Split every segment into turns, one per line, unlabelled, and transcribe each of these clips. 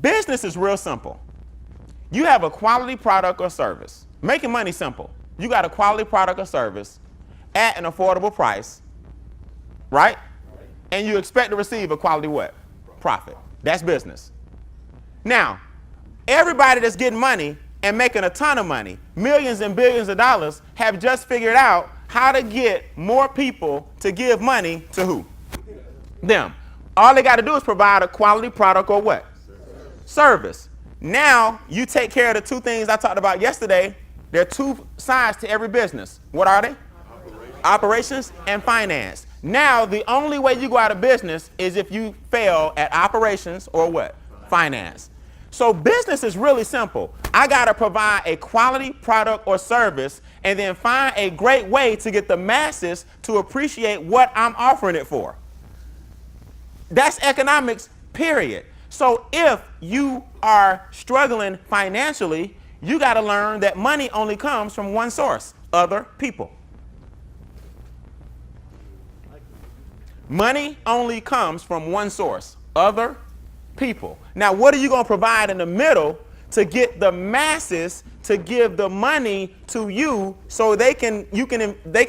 Business is real simple. You have a quality product or service. Making money simple. You got a quality product or service at an affordable price, right? And you expect to receive a quality what? Profit. That's business. Now, everybody that's getting money and making a ton of money, millions and billions of dollars, have just figured out how to get more people to give money to who? Them. All they got to do is provide a quality product or what? Service. Now you take care of the two things I talked about yesterday. There are two sides to every business. What are they? Operations and finance. Now the only way you go out of business is if you fail at operations or what? Finance. So business is really simple. I got to provide a quality product or service and then find a great way to get the masses to appreciate what I'm offering it for. That's economics, period. So if you are struggling financially, you got to learn that money only comes from one source, other people. Money only comes from one source, other people. Now, what are you going to provide in the middle to get the masses to give the money to you so they can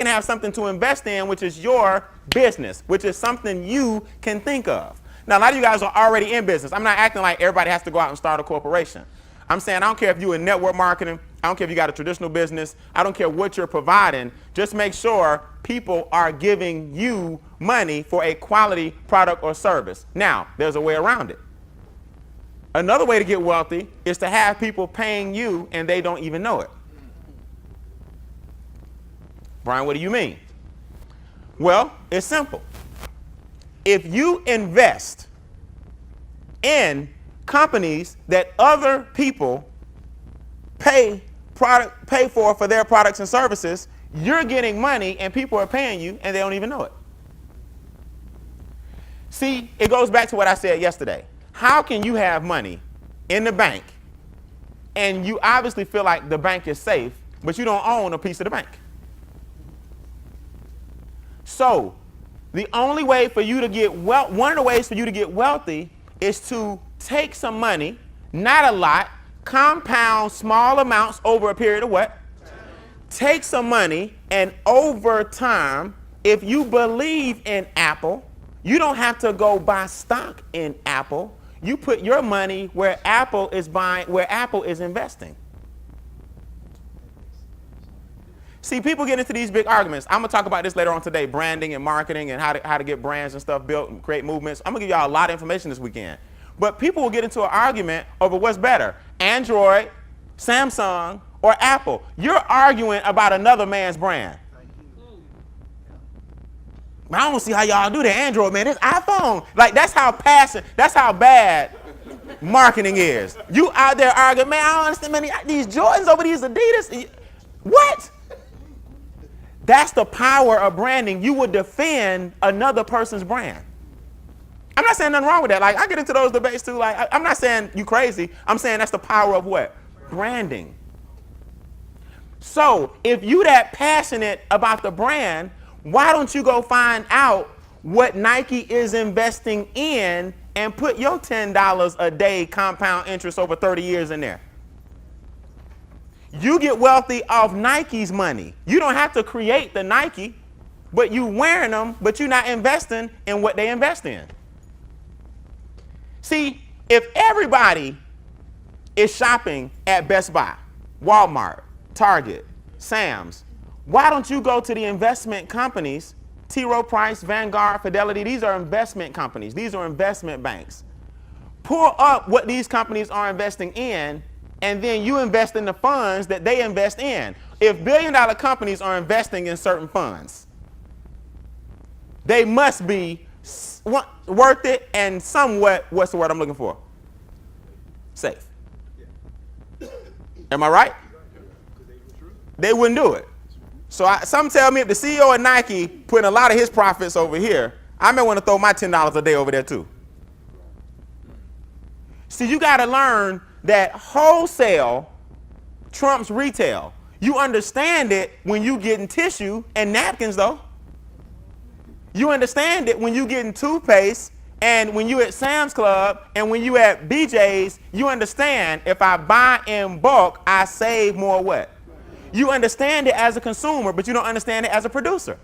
have something to invest in, which is your business, which is something you can think of. Now, a lot of you guys are already in business. I'm not acting like everybody has to go out and start a corporation. I'm saying I don't care if you're in network marketing. I don't care if you got a traditional business. I don't care what you're providing. Just make sure people are giving you money for a quality product or service. Now, there's a way around it. Another way to get wealthy is to have people paying you and they don't even know it. Brian, what do you mean? Well, it's simple. If you invest in companies that other people pay for their products and services, you're getting money and people are paying you and they don't even know it. See, it goes back to what I said yesterday. How can you have money in the bank and you obviously feel like the bank is safe, but you don't own a piece of the bank? So the only way for you to get one of the ways for you to get wealthy is to take some money, not a lot, compound small amounts over a period of what? Take some money, and over time, if you believe in Apple, you don't have to go buy stock in Apple. You put your money where Apple is buying, where Apple is investing. See, people get into these big arguments. I'm going to talk about this later on today, branding and marketing and how to get brands and stuff built and create movements. I'm going to give y'all a lot of information this weekend. But people will get into an argument over what's better, Android, Samsung, or Apple. You're arguing about another man's brand. I don't see how y'all do that Android, man. This iPhone. Like, that's how bad marketing is. You out there arguing, man, I don't understand, man, these Jordans over these Adidas. What? That's the power of branding. You would defend another person's brand. I'm not saying nothing wrong with that. Like, I get into those debates too. Like, I'm not saying you crazy. I'm saying that's the power of what? Branding. So if you that passionate about the brand, why don't you go find out what Nike is investing in and put your $10 a day compound interest over 30 years in there? You get wealthy off Nike's money. You don't have to create the Nike, but you wearing them, but you're not investing in what they invest in. See, if everybody is shopping at Best Buy, Walmart, Target, Sam's, why don't you go to the investment companies, T. Rowe Price, Vanguard, Fidelity? These are investment companies. These are investment banks. Pull up what these companies are investing in, and then you invest in the funds that they invest in. If billion-dollar companies are investing in certain funds, they must be worth it and somewhat, what's the word I'm looking for? Safe. Am I right? They wouldn't do it. So some tell me if the CEO of Nike putting a lot of his profits over here, I may want to throw my $10 a day over there too. See, you got to learn that wholesale trumps retail. You understand it when you getting tissue and napkins though. You understand it when you getting toothpaste And when you at Sam's Club and when you at BJ's, you understand if I buy in bulk, I save more what? You understand it as a consumer, but you don't understand it as a producer.